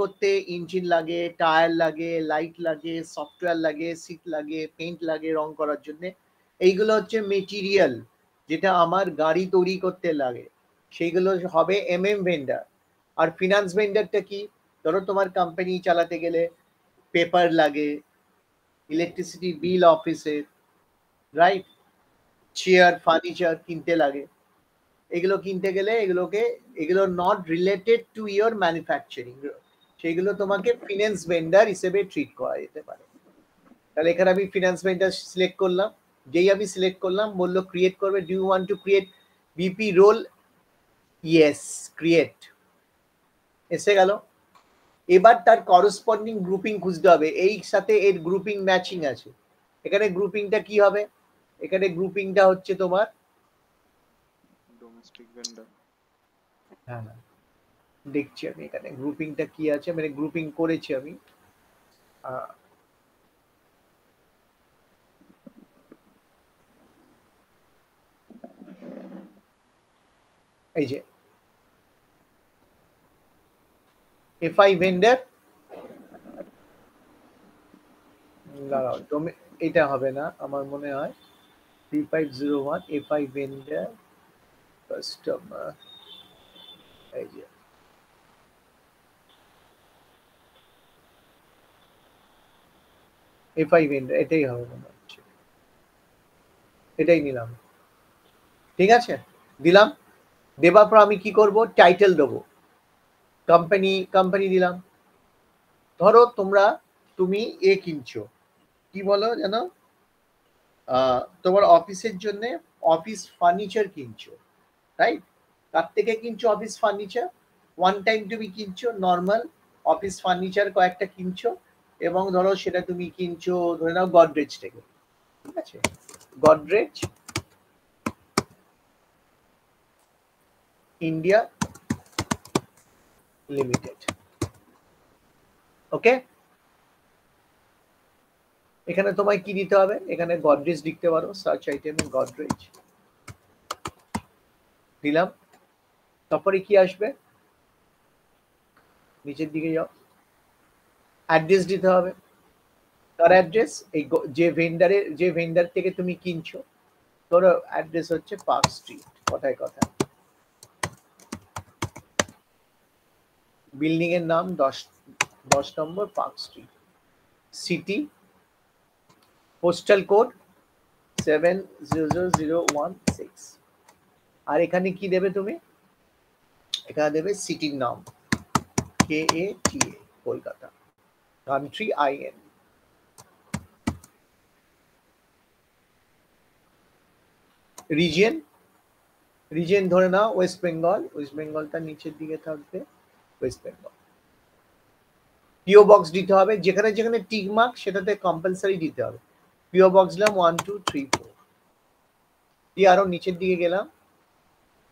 করতে ইঞ্জিন লাগে, টায়ার লাগে, লাইট লাগে, সফটওয়্যার লাগে, সিট লাগে, পেইন্ট লাগে রং করার জন্য। এইগুলো হচ্ছে মেটেরিয়াল যেটা আমার গাড়ি তৈরি করতে লাগে, সেইগুলো হবে ভেন্ডার। আর ফিনান্স ভেন্ডারটা কি? ধরো তোমার কোম্পানি চালাতে গেলে পেপার লাগে, ইলেকট্রিসিটি বিল অফিসের, রাইট, চেয়ার ফার্নিচার কিনতে লাগে। এগুলো কিনতে গেলে এগুলো not related to your manufacturing, সেগুলো তোমাকে ফিনান্স ভেন্ডার হিসেবে ট্রিট করা যেতে পারে। তাহলে এখানে আমি ফিনান্স ভেন্ডার সিলেক্ট করলাম, যেই আমি সিলেক্ট করলাম বললো ক্রিয়েট করবে, do you want to create BP role, yes create, এসে গেল। এবার তার করসপন্ডিং গ্রুপিং খুঁজতে হবে, এই সাথে এর গ্রুপিং ম্যাচিং আছে। এখানে গ্রুপিংটা কি হবে? এখানে গ্রুপিংটা হচ্ছে তোমার ডোমেস্টিক ভেন্ডার। হ্যাঁ দেখছি আমি এখানে গ্রুপিংটা কি আছে, মানে গ্রুপিং করেছি আমি। এই যে এফআই ভেন্ডার, দাঁড়াও এটা হবে না আমার মনে হয়, 3501 এফআই ভেন্ডার কাস্টমার, এই যে এফআই ভেন্ডার, এটাই হবে মনে হচ্ছে, এটাই নিলাম। ঠিক আছে, দিলাম। দেবার পর আমি কি করব, টাইটেল দেবো, কোম্পানি দিলাম। ধরো তুমি এ কিনছো, কি বলো জানো, তোমার অফিসের জন্য অফিস ফার্নিচার কিনছো, রাইট? তার থেকে কিনছো অফিস ফার্নিচার, ওয়ান টাইম তুমি কিনছো নর্মাল অফিস ফার্নিচার কয়েকটা কিনছো, এবং ধরো সেটা তুমি কিনছো ধরে নাও গডরেজ থেকে, ঠিক আছে, গডরেজ ইন্ডিয়া লিমিটেড, ওকে। এখানে তোমায় কি দিতে হবে, এখানে গডরেজ লিখতে পারো, সার্চ আইটেমে গডরেজ দিলাম। তারপরে কি আসবে, নিচের দিকে যাও, অ্যাড্রেস দিতে হবে। তার অ্যাড্রেস এই যে ভেন্ডার থেকে তুমি কিনছো, তোর অ্যাড্রেস হচ্ছে পার্ক স্ট্রিট, কথায় কথা বিল্ডিং এর নাম 10 নম্বর park street, city postal code 700016। আর এখানে কি দেবে তুমি, এখানে দেবে সিটির নাম KATA Kolkata, country IN, region ধরে নাও ওয়েস্ট বেঙ্গলটা নিচের দিকে থাকবে, ওয়েস্ট বেঙ্গল। পিও বক্স দিতে হবে, যেখানে যেখানে টিক মার্ক সেটাতে কম্পালসারি দিতে হবে। পিও বক্স দিলাম 1 2 3 4, দিয়ে আরো নিচের দিকে গেলাম,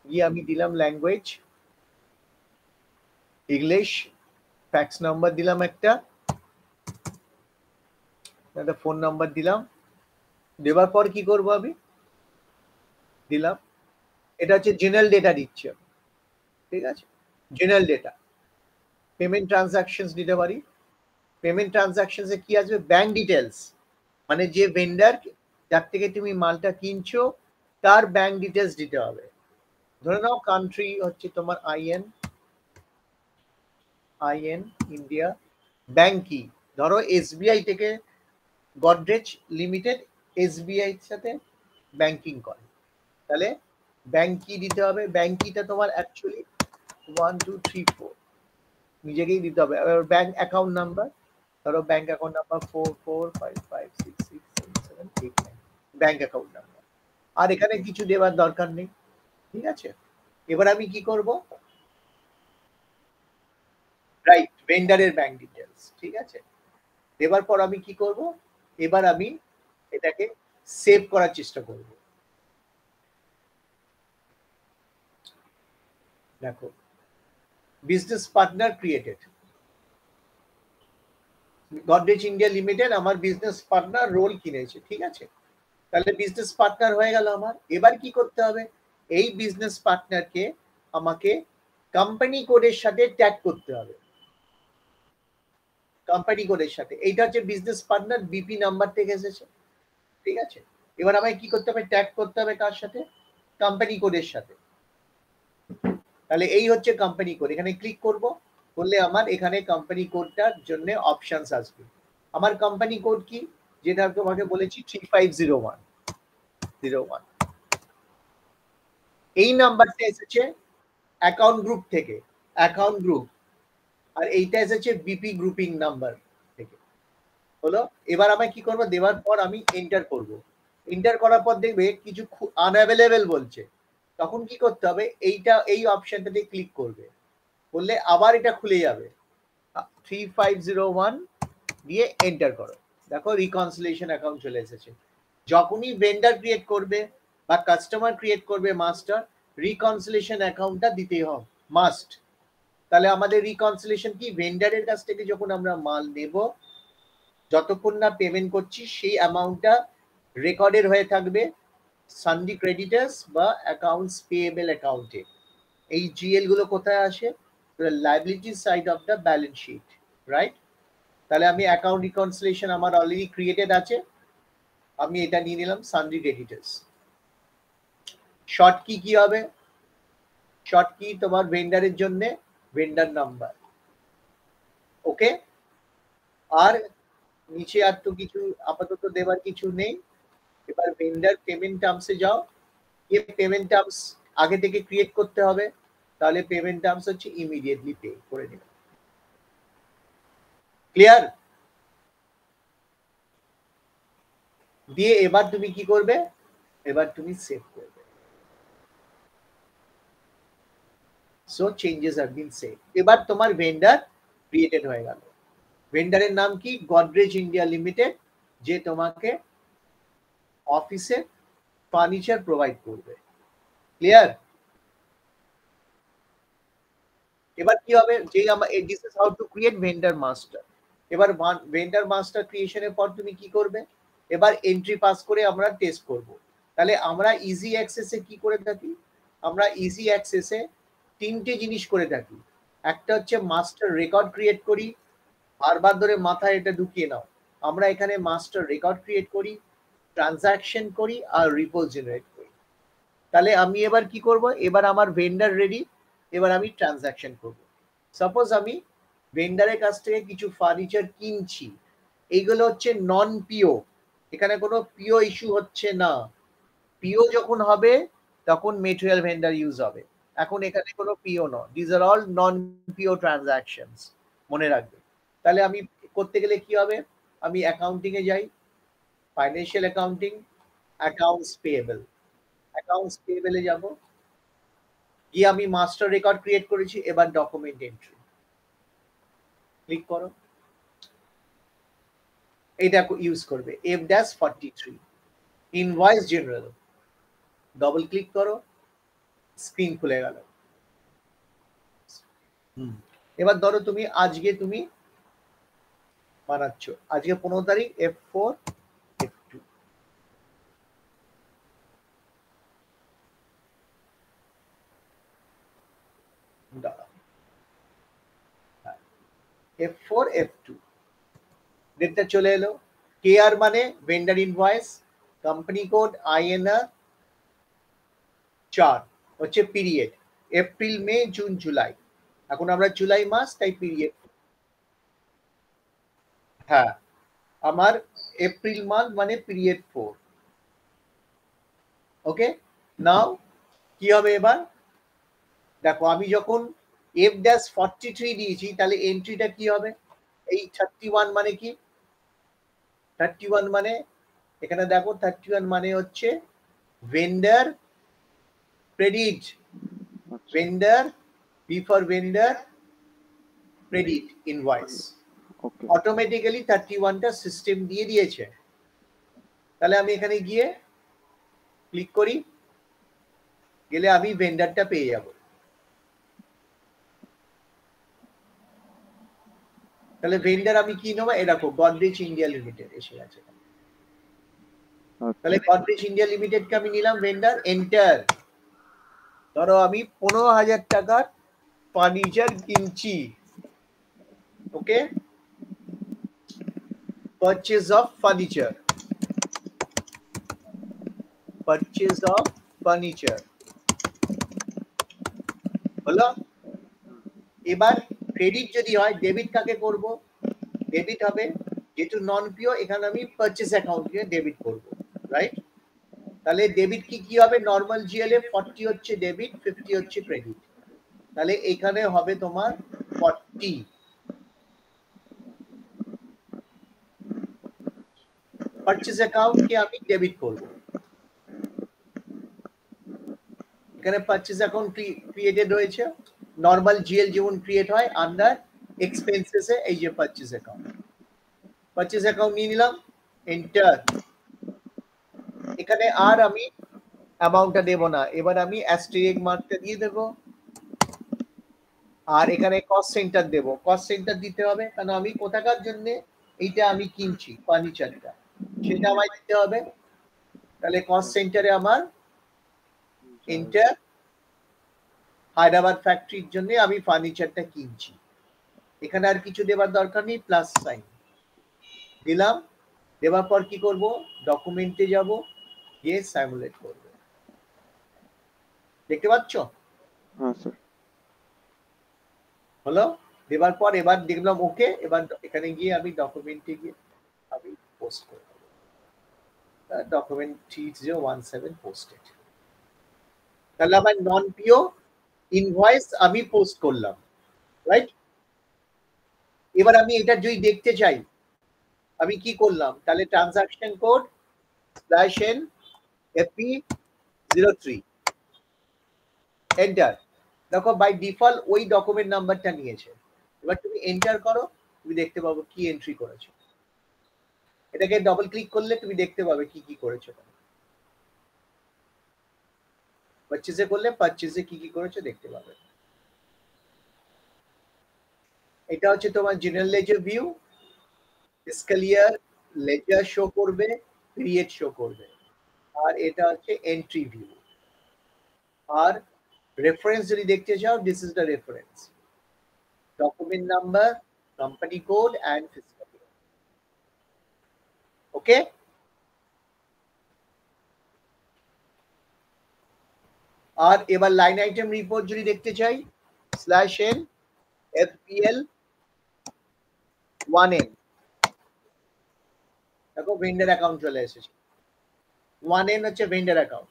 গিয়ে আমি দিলাম ল্যাঙ্গুয়েজ ইংলিশ, ফ্যাক্স নাম্বার দিলাম একটা ফোন নাম্বার দিলাম। দেওয়ার পর কি করব আমি, দিলাম, এটা হচ্ছে জেনারেল ডেটা দিচ্ছি, ঠিক আছে, জেনারেল ডেটা। পেমেন্ট ট্রানজাকশনস দিতে পারি, পেমেন্ট ট্রানজাকশনসে কি আসবে, ব্যাংক ডিটেলস, মানে যে ভেন্ডার যার থেকে তুমি মালটা কিনছো তার ব্যাংক ডিটেলস দিতে হবে। ধরে নাও কান্ট্রি হচ্ছে তোমার IN ইন্ডিয়া, ব্যাংক কি, ধরো SBI থেকে গডরেজ লিমিটেড SBI এর সাথে ব্যাংকিং করে, তাহলে ব্যাংক কি দিতে হবে, ব্যাংক কিটা তোমার অ্যাকচুয়ালি 1 2 3 4 নিজেকেই দিতে হবে। ব্যাংক অ্যাকাউন্ট নাম্বার, ধরো bank account number 4455667789, bank account number. আর এখানে কিছু দেওয়ার দরকার নেই, ঠিক আছে। এবার আমি কি করব, রাইট, ভেন্ডারের ব্যাংক ডিটেলস, ঠিক আছে। দেওয়ার পর আমি কি করব, এবার আমি এটাকে সেভ করার চেষ্টা করব। দেখো, business partner created, Godrej India limited আমার বিজনেস পার্টনার রোল কিনেছে, ঠিক আছে। তাহলে বিজনেস পার্টনার হয়ে গেল আমার। এবার কি করতে হবে, এই বিজনেস পার্টনারকে আমাকে কোম্পানি কোডের সাথে ট্যাগ করতে হবে। কোম্পানি কোডের সাথে। এইটা হচ্ছে বিজনেস পার্টনার বিপি নাম্বার থেকে এসেছে, ঠিক আছে। এবার আমায় কি করতে হবে, ট্যাগ করতে হবে কার সাথে, কোম্পানি কোডের সাথে। তাহলে এই হচ্ছে কোম্পানি কোড, এখানে ক্লিক করব, করলে আমার এখানে কোম্পানি কোডটার জন্য অপশনস আসবে। আমার কোম্পানি কোড কি, যেটা তোমাকে বলেছি 350101। এই নাম্বারটা এসেছে অ্যাকাউন্ট গ্রুপ থেকে, অ্যাকাউন্ট গ্রুপ, আর এইটা এসেছে বিপি গ্রুপিং নাম্বার থেকে, হলো। এবার আমায় কি করবো, দেওয়ার পর আমি এন্টার করব। এন্টার করার পর দেখবে কিছু আনঅ্যাভেলেবেল বলছে, তখন কি করতে হবে, এইটা এই অপশনটাতে ক্লিক করবে, করলে আবার এটা খুলে যাবে। 3501 দিয়ে এন্টার করো, দেখো রিকনসিলিয়েশন অ্যাকাউন্ট চলে এসেছে। যখনই ভেন্ডার ক্রিয়েট করবে বা কাস্টমার ক্রিয়েট করবে মাস্টার, রিকনসিলিয়েশন অ্যাকাউন্টটা দিতেই হবে, মাস্ট। তাহলে আমাদের রিকনসিলিয়েশন কি, ভেন্ডারের কাছ থেকে যখন আমরা মাল নেব, যতক্ষণ না পেমেন্ট করছি সেই অ্যামাউন্টটা রেকর্ডের হয়ে থাকবে সানডি ক্রেডিটার্স বা অ্যাকাউন্টস পেয়েবল অ্যাকাউন্টে। এই জিএল গুলো কোথায় আসে, liability side of the balance sheet, right. তাহলে আমি অ্যাকাউন্ট রিকনসিলিয়েশন আমার অলরেডি ক্রিয়েটেড আছে, আমি এটা নিয়ে নিলাম সানডি ক্রেডিটার্স। শর্ট কি কি হবে, শর্ট কি তোমার ভেন্ডারের জন্য ভেন্ডার নাম্বার, ওকে। আর নিচে আর তো কিছু আপাতত দেবার কিছু নেই। এবার ভেন্ডার পেমেন্ট টার্মসে যাও, এই পেমেন্ট টার্মস আগে থেকে ক্রিয়েট করতে হবে, তাহলে পেমেন্ট টার্মস হচ্ছে ইমিডিয়েটলি পে করে নেবে। ক্লিয়ার? দিয়ে এবার তুমি কি করবে, এবার তুমি সেভ করবে। So changes have been save. এবার তোমার ভেন্ডার ক্রিয়েটেড হয়ে গেল। ভেন্ডারের নাম কি, গডরেজ ইন্ডিয়া লিমিটেড, যে তোমাকে অফিসে ফার্নিচার প্রোভাইড করবে। ক্লিয়ার? এবার কি হবে, যে আমার this is how to create vendor master. এবার ভেন্ডার মাস্টার ক্রিয়েশনের পর তুমি কি করবে, এবার এন্ট্রি পাস করে আমরা টেস্ট করব। তাহলে আমরা ইজি অ্যাক্সেসে কি করে থাকি, আমরা ইজি অ্যাক্সেসে তিনটে জিনিস করে থাকি। একটা হচ্ছে মাস্টার রেকর্ড ক্রিয়েট করি, বারবার ধরে মাথায় এটা ঢুকিয়ে নাও, আমরা এখানে মাস্টার রেকর্ড ক্রিয়েট করি, ট্রানজাকশন করি, আর রিপোর্ট জেনারেট করি। তাহলে আমি এবার কি করব, এবার আমার ভেন্ডার রেডি, এবার আমি ট্রানজাকশন করব। সাপোজ আমি ভেন্ডারের কাছ থেকে কিছু ফার্নিচার কিনছি, এইগুলো হচ্ছে নন পিও, এখানে কোনো পিও ইস্যু হচ্ছে না। পিও যখন হবে তখন মেটেরিয়াল ভেন্ডার ইউজ হবে, এখন এখানে কোনো পিও নয়, this are all non PO transactions, মনে রাখবে। তাহলে আমি করতে গেলে কি হবে, আমি অ্যাকাউন্টিং এ যাই, financial accounting, accounts payable, accounts পেয়েবলে যাব, গিয়ে আমি মাস্টার রেকর্ড ক্রিয়েট করেছি, এবার ডকুমেন্ট এন্ট্রি ক্লিক করো, এটা ইউজ করবে F-43 invoice general, double click করো, স্ক্রিন খুলে গেল। এবার ধরো তুমি আজকে তুমি বানাচ্ছ, আজকে 15 তারিখ, F4 F2, F4 F2 ডেটটা চলে এলো। KR মানে vendor invoice, company code INR 4 হচ্ছে period, April May June July, এখন আমরা জুলাই মাস তাই পিরিয়ড। হ্যাঁ, আমার এপ্রিল মান্থ মানে পিরিয়ড 4। ওকে, নাও কি হবে এবার দেখো, আমি যখন F-43 দিয়েছি, তাহলে এন্ট্রিটা কি হবে, এই 31 মানে কি, 31 মানে এখানে দেখো 31 মানে হচ্ছে vendor credit, vendor B for vendor credit invoice, automatically 31টা সিস্টেম দিয়ে দিয়েছে। তাহলে আমি এখানে গিয়ে ক্লিক করি, গেলে আমি ভেন্ডারটা পেয়ে যাব। তাহলে ভেন্ডার আমি কি নেবো, এ দেখো গডরেজ ইন্ডিয়া লিমিটেড এসে গেছে। তাহলে গডরেজ ইন্ডিয়া লিমিটেড কে আমি নিলাম ভেন্ডার, এন্টার। ধরো আমি 15,000 টাকার ফার্নিচার কিনছি, okay, purchase of furniture, purchase of furniture হলো। এবার ক্রেডিট যদি হয়, ডেবিট কাকে করব? ডেবিট হবে, যেহেতু নন পিও এখানে আমি পারচেজ অ্যাকাউন্টকে ডেবিট করব, রাইট? তাহলে ডেবিট কি কি হবে? নর্মাল জিএল এ 40 হচ্ছে ডেবিট, 50 হচ্ছে ক্রেডিট। তাহলে এখানে হবে তোমার 40। পারচেজ অ্যাকাউন্ট কে আমি ডেবিট করব। এখানে পারচেজ অ্যাকাউন্ট ক্রিয়েটেড হয়েছে, নর্মাল জিএল যেমন ক্রিয়েট হয় আন্ডার এক্সপেন্সেস এ, এই যে পারচেজ অ্যাকাউন্ট। পারচেজ অ্যাকাউন্ট নিয়ে নিলাম, এন্টার। এখানে আর আমি অ্যামাউন্টটা দেব না, এবার আমি অ্যাস্টেরিস্ক মার্কটা দিয়ে দেব। আর এখানে কস্ট সেন্টার দেব, কস্ট সেন্টার দিতে হবে কারণ আমি কোথাকার জন্য এইটা আমি কিনছি ফার্নিচারটা, সেটা আমায় দিতে হবে। তাহলে কস্ট সেন্টারে আমার এন্টার, হায়দ্রাবাদ ফ্যাক্টরির জন্য আমি ফার্নিচারটা কিনছি। এখানে আর কিছু দেবার দরকার নেই, প্লাস সাইন দিলাম। দেওয়ার পর কি করব? ডকুমেন্টে যাব, গিয়ে সিমুলেট করব। দেখতে পাচ্ছ? হ্যাঁ স্যার। হলো। দেওয়ার পর এবার দেখলাম ওকে, এবার এখানে গিয়ে আমি ডকুমেন্টে গিয়ে আমি পোস্ট করব। Document 3017 posted. তাহলে আমার নন পিও ইনভয়েস আমি পোস্ট করলাম, রাইট? এবার আমি এটা যদি দেখতে চাই, আমি কি করলাম? তাহলে transaction code /n FP03 enter. দেখো বাই ডিফল্ট ওই ডকুমেন্ট নাম্বারটা নিয়েছে। এবার তুমি এন্টার করো, তুমি দেখতে পাবো কি এন্ট্রি করেছো। এটাকে ডবল ক্লিক করলে তুমি দেখতে পাবে কি কি করেছো। পারচেজে করলে পারচেজে কি কি করেছো দেখতে পাবে। এটা হচ্ছে তোমার জেনারেল লেজার ভিউ, ফিসকাল ইয়ার লেজার শো করবে, পিরিয়ড শো করবে। আর এটা হচ্ছে এন্ট্রি ভিউ। আর রেফারেন্স যদি দেখতে চাও, this is the reference, document number, company code and fiscal year. Okay? আর এবার লাইন আইটেম রিপোর্ট যদি দেখতে চাই, /n FPL 1n, দেখো ভেন্ডার অ্যাকাউন্ট চলে এসেছে। 1n হচ্ছে ভেন্ডার অ্যাকাউন্ট।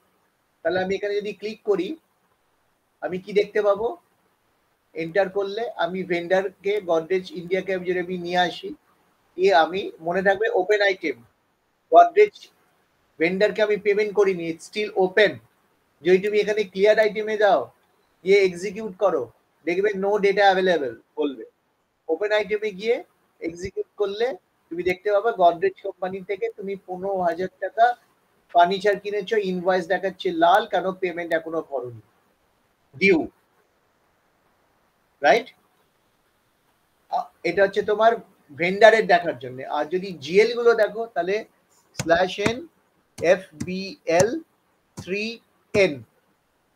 তাহলে আমি এখানে যদি ক্লিক করি, আমি কি দেখতে পাবো? এন্টার করলে আমি ভেন্ডারকে গডরেজ ইন্ডিয়াকে যদি আমি নিয়ে আসি, আমি মনে থাকবে ওপেন আইটেম, গডরেজ ভেন্ডারকে আমি পেমেন্ট করিনি, স্টিল ওপেন। যদি তুমি এখানে ক্লিয়ার আইটেমে যাও, গিয়ে এক্সিকিউট করো, দেখবে নো ডেটা অ্যাভেলেবেল বলবে। ওপেন আইটেমে গিয়ে এক্সিকিউট করলে তুমি দেখতে পাবে গডরেজ কোম্পানি থেকে তুমি 15,000 টাকা ফার্নিচার কিনেছো, ইনভয়েস দেখাচ্ছে লাল, কেন পেমেন্ট এখনো করোনি, ডিউ, রাইট? এটা হচ্ছে তোমার ভেন্ডারের দেখার জন্য। আর যদি জিএল গুলো দেখো, তাহলে /n FBL3N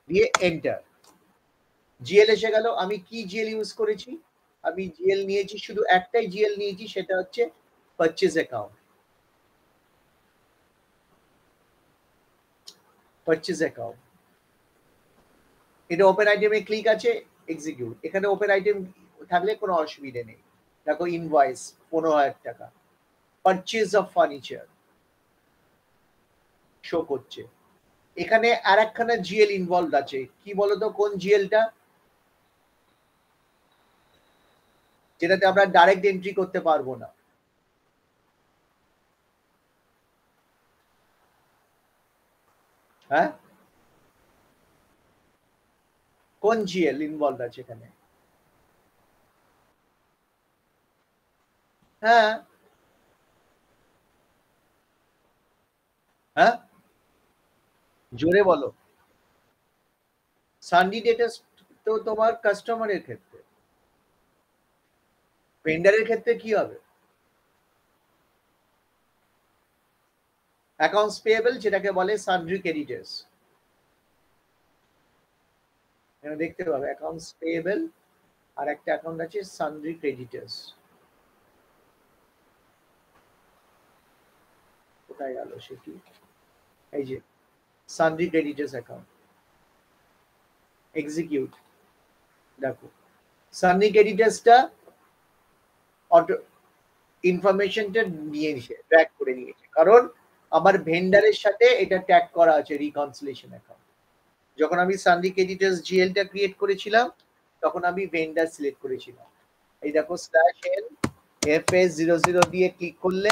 দিয়ে এন্টার। জিএল এসে গেল। আমি কি জিএল ইউজ করেছি? আমি জিএল নিয়েছি, শুধু একটাই জিএল নিয়েছি, সেটা হচ্ছে পারচেজ অ্যাকাউন্ট। পারচেজ অ্যাকাউন্ট, এটা ওপেন আইটেমে ক্লিক আছে, এক্সিকিউট। এখানে ওপেন আইটেম থাকলে কোনো অসুবিধা নেই। দেখো ইনভয়েস 15,000 টাকা, পারচেজ অফ ফার্নিচার শো করছে। এখানে আর একখানা জিএল ইনভলভ আছে, কি বলতো? কোন জিএলটা? যেটাতে আমরা ডাইরেক্ট এন্ট্রি করতে পারবো না। হ্যাঁ, কোন জিএল ইনভলভ আছে এখানে? হ্যাঁ, হ্যাঁ, জোরে বলো। সানডি ডেটা তো তোমার কাস্টমারের ক্ষেত্রে, ভেন্ডারের ক্ষেত্রে কি হবে? অ্যাকাউন্টস পেয়েবল, যেটাকে বলে সানড্রি ক্রেডিটার্স। দেখতে পাবে অ্যাকাউন্টস পেয়েবল, আর একটা অ্যাকাউন্ট আছে সানড্রি ক্রেডিটার্স। কোথায় গেল সেটি, এই যে সানডি ক্রেডিটার্স অ্যাকাউন্ট এক্সিকিউট, দেখো সানডি ক্রেডিটার্সটা অটো ইনফরমেশনটা নিয়ে নিয়েছে, ট্র্যাক করে নিয়েছে, কারণ আমার ভেন্ডারের সাথে এটা ট্যাগ করা আছে রিকনসিলিয়েশন অ্যাকাউন্ট। যখন আমি সানডি ক্রেডিটার্স জিএলটা ক্রিয়েট করেছিলাম তখন আমি ভেন্ডার সিলেক্ট করেছিলাম। এই দেখো /n FS00 দিয়ে ক্লিক করলে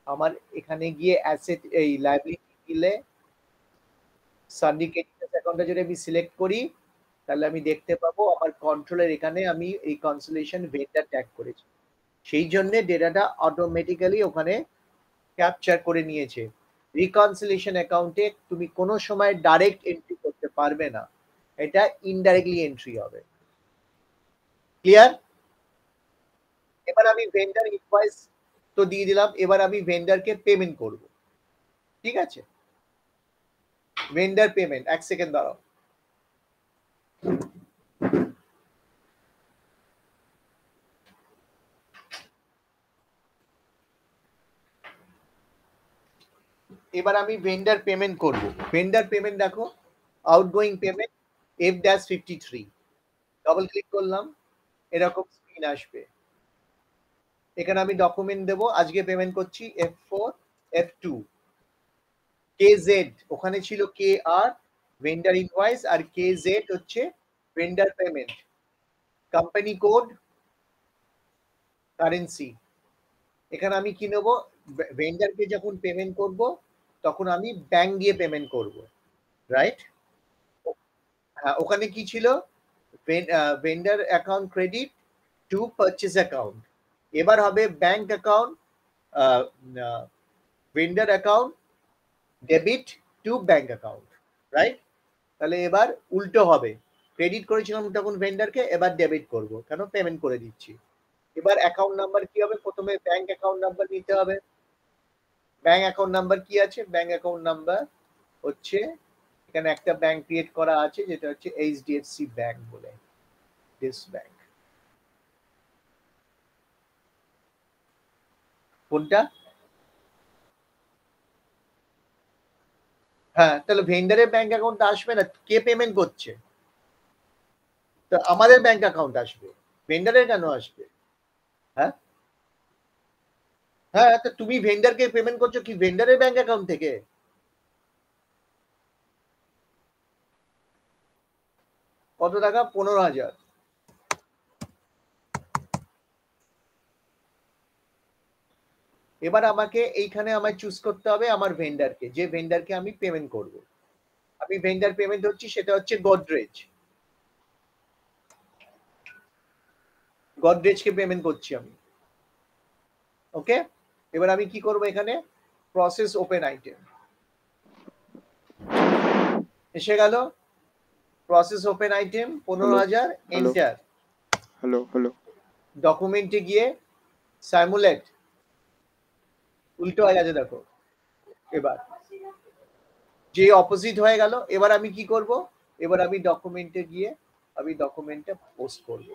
আমার এখানে গিয়ে অ্যাসেট এই লাইবিলিটি দিলে সানডি ক্রেডিটার্স অ্যাকাউন্টটা যদি আমি সিলেক্ট করি তাহলে আমি দেখতে পাবো আমার কন্ট্রোলের এখানে আমি রিকনসিলিয়েশন ভেন্ডার ট্যাগ করেছি, সেই জন্য ডেটাটা অটোমেটিক্যালি ওখানে ক্যাপচার করে নিয়েছে। রিকনসিলিয়েশন অ্যাকাউন্টে তুমি কোনো সময় ডাইরেক্ট এন্ট্রি করতে পারবে না, এটা ইনডাইরেক্টলি এন্ট্রি হবে। ক্লিয়ার? এবার আমি ভেন্ডার ইনভয়েস তো দিয়ে দিলাম, এবার আমি ভেন্ডারকে পেমেন্ট করব। ঠিক আছে, ভেন্ডার পেমেন্ট, এক সেকেন্ড দাঁড়াও। এবার আমি ভেন্ডার পেমেন্ট করব। ভেন্ডার পেমেন্ট দেখো outgoing payment F-53, double click করলাম, এরকম স্ক্রিন আসবে। এখানে আমি ডকুমেন্ট দেবো, আজকে পেমেন্ট করছি F4 F2 KZ, ওখানে ছিল KR ভেন্ডার ইনভয়েস আর KZ হচ্ছে vendor payment, company code, currency. এখানে আমি কি নেব, ভেন্ডারকে যখন পেমেন্ট করব তখন আমি ব্যাংক দিয়ে পেমেন্ট করব, রাইট? হ্যাঁ, ওখানে কি ছিল, vendor account credit to purchase account, এবার হবে bank account vendor account debit to bank account, right? তাহলে এবার উল্টো হবে, ক্রেডিট করেছিলাম তখন ভেন্ডারকে, এবার ডেবিট করব, কেন পেমেন্ট করে দিচ্ছি। এবার অ্যাকাউন্ট নাম্বার কি হবে, প্রথমে ব্যাংক অ্যাকাউন্ট নাম্বার নিতে হবে। ব্যাংক অ্যাকাউন্ট নাম্বার কি আছে, ব্যাংক অ্যাকাউন্ট নাম্বার হচ্ছে এখানে একটা ব্যাংক ক্রিয়েট করা আছে যেটা হচ্ছে HDFC ব্যাংক বলে, দিস ব্যাংক। কোনটা? হ্যাঁ, তাহলে ভেন্ডারের ব্যাংক অ্যাকাউন্ট আসবে না, কে পেমেন্ট করছে? তো আমাদের ব্যাংক অ্যাকাউন্ট আসবে, ভেন্ডারের কেন আসবে? হ্যাঁ হ্যাঁ, তো তুমি ভেন্ডারকে পেমেন্ট করছো কি ভেন্ডারের ব্যাংক অ্যাকাউন্ট থেকে? কত টাকা? 15,000। এবার আমাকে এইখানে আমায় চুজ করতে হবে আমার ভেন্ডারকে, যে ভেন্ডারকে আমি পেমেন্ট করব। আমি ভেন্ডার পেমেন্ট হচ্ছি সেটা হচ্ছে গোদরেজ, গোদরেজকে পেমেন্ট করছি আমি। ওকে, এবার আমি কি করব, এখানে প্রসেস ওপেন আইটেম এসে গেল, process open item 15,000, enter. Hello hello, ডকুমেন্টে গিয়ে সাইমুলেট, উল্টো হয়ে গেছে দেখো, এবার যে অপোজিট হয়ে গেল। এবার আমি কি করব, এবার আমি ডকুমেন্টে গিয়ে আমি ডকুমেন্টটা পোস্ট করব,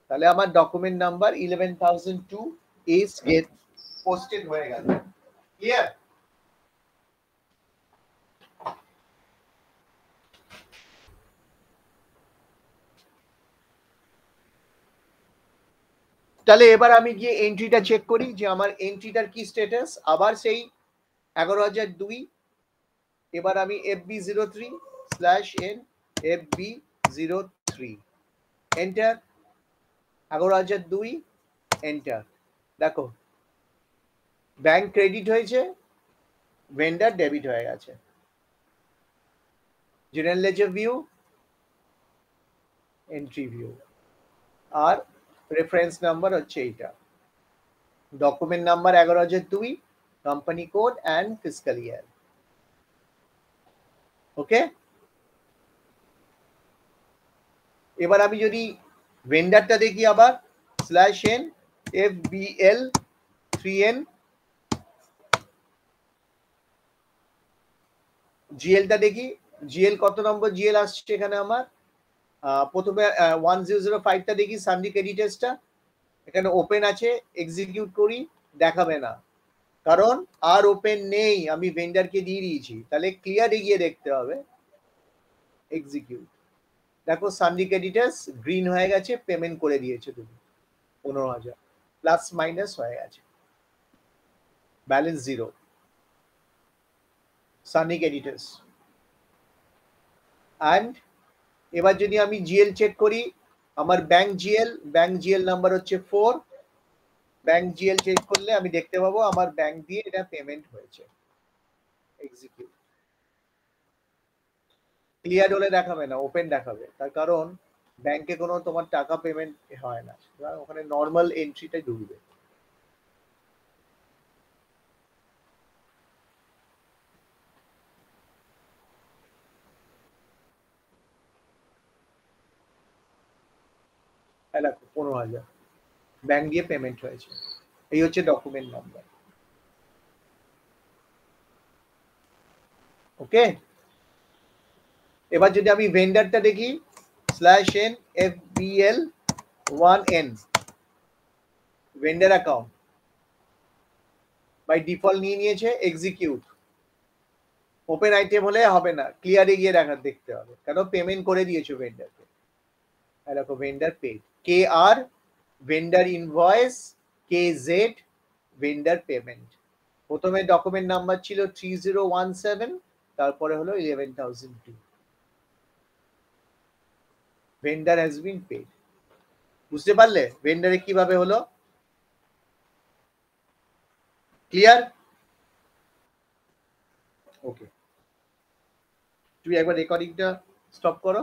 তাহলে আমার document number 11,002 is get posted হয়ে গেল। ক্লিয়ার? তাহলে এবার আমি গিয়ে এন্ট্রিটা চেক করি যে আমার এন্ট্রিটার কি স্ট্যাটাস, আবার সেই 11,002। এবার আমি FB03/N FB03 এন্টার, 11,002 এন্টার। দেখো ব্যাংক ক্রেডিট হয়েছে, ভেন্ডার ডেবিট হয়ে গেছে। General ledger view, entry view, আর রেফারেন্স নাম্বার হচ্ছে এইটা, document number 11,002, company code and fiscal year. Okay, এবার আমি যদি ভেন্ডারটা দেখি আবার /N FBL3N, জিএলটা দেখি, জিএল কত নম্বর জিএল আসছে এখানে আমার, প্রথমে 1005টা দেখি সানডি ক্রেডিটার্সটা, এখানে ওপেন আছে, এক্সিকিউট করি, দেখাবে না। কারণ আর ওপেন নেই, আমি ভেন্ডারকে দিয়ে দিয়েছি, তাহলে ক্লিয়ারে গিয়ে দেখতে হবে এক্সিকিউট। দেখো সানডি ক্রেডিটার্স গ্রিন হয়ে গেছে, পেমেন্ট করে দিয়েছে তুমি 15,000, প্লাস মাইনাস হয়ে গেছে, ব্যালেন্স 0, সানি ক্রেডিটার্স। অ্যান্ড এবার যদি আমি জিএল চেক করি, আমার ব্যাংক জিএল নাম্বার হচ্ছে 4, ব্যাংক জিএল চেক করলে আমি দেখতে পাবো আমার ব্যাংক দিয়ে এটা পেমেন্ট হয়েছে, এক্সিকিউট। ক্লিয়ার হলে দেখাবে না, ওপেন দেখাবে, তার কারণ ব্যাংকে কোনো তোমার টাকা পেমেন্ট হয় না, ওখানে নর্মাল এন্ট্রিটাই ঢুকবে। দেখো 15,000 ব্যাংক দিয়ে পেমেন্ট হয়েছে, এই হচ্ছে ডকুমেন্ট নাম্বার। ওকে, এবার যদি আমি ভেন্ডারটা দেখি /n FBL1N vendor account by default নিয়ে নিয়েছে, এক্সিকিউট। ওপেন আইটেম হলে হবে না, ক্লিয়ারে গিয়ে দেখতে হবে, কেন পেমেন্ট করে দিয়েছো ভেন্ডারকে। দেখো vendor paid, KR vendor invoice, KZ vendor payment. প্রথমে ডকুমেন্ট নাম্বার ছিল 3017, তারপরে হলো 11,002, ভেন্ডার হ্যাজ বিন পেড। বুঝতে পারলে ভেন্ডারে কিভাবে হলো? ক্লিয়ার? ওকে, তুমি একবার রেকর্ডিংটা স্টপ করো।